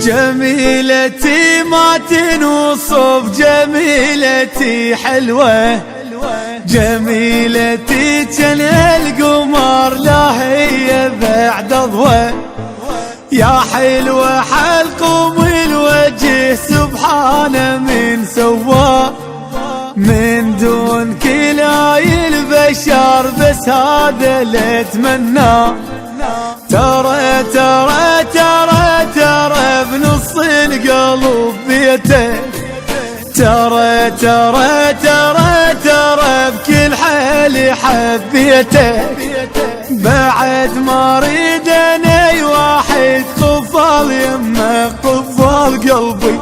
جميلتي ما تنوصف، جميلتي حلوة، جميلتي كان القمر لا هي بعد ضوى. يا حلوة حلقم الوجه سبحانه من سواه، من دون كلاي البشر بس هذا اللي اتمناه. ترى ترى ترى ترى بنص القلب بيته، ترى ترى ترى ترى بكل حال حبيته. بعد ما اريد انا واحد قفل يمه قفل قلبي،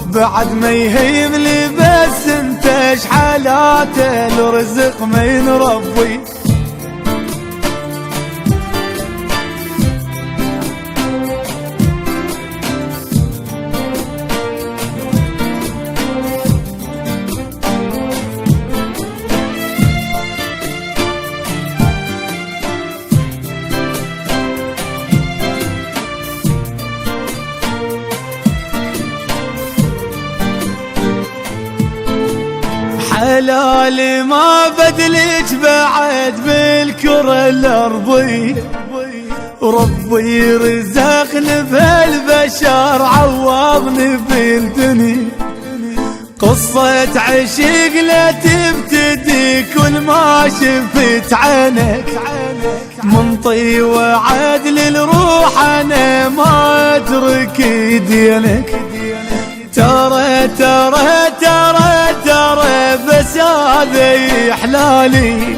بعد ما يهيم لي بس انت ايش حالاته الرزق من ربي. حلالي ما بدلك بعد بالكرة الأرضي، ربي رزقني بهالبشر عوضني بالدنيا. قصة عشق لا تبتدي كل ما شفت عينك، من طي وعدل الروح انا ما اترك دينك. ترى ترى ترى ترى بس هذا يحلالي،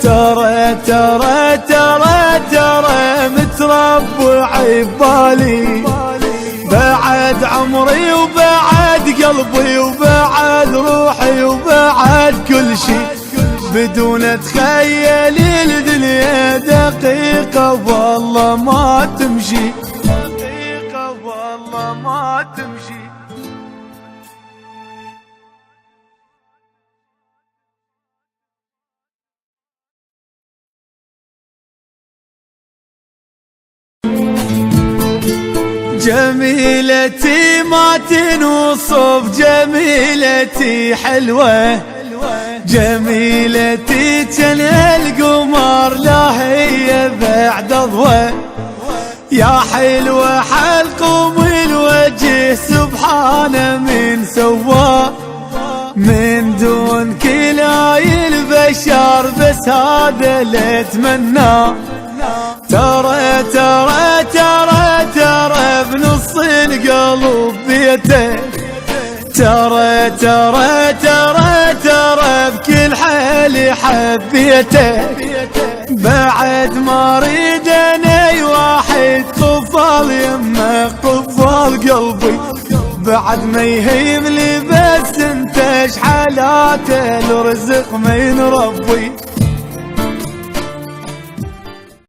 ترى ترى ترى ترى متربع ببالي. بعد عمري وبعد قلبي وبعد روحي وبعد كل شي، بدون اتخيل الدنيا دقيقة والله ما تمشي، دقيقة والله ما تمشي. جميلتي ما تنوصف، جميلتي حلوة، جميلتي كان القمر لا هي بعد ضوى. يا حلوة حلقم الوجه سبحانه من سواه، من دون كلاي البشر بس هذا اللي اتمناه. ترى ترى ترى ترى بنص القلب بيته، ترى ترى ترى ترى بكل حال حبيته. بعد ما اريد انا واحد قفل يمه قفل قلبي، بعد ما يهيم لي بس انت ايش حالاته الرزق من ربي.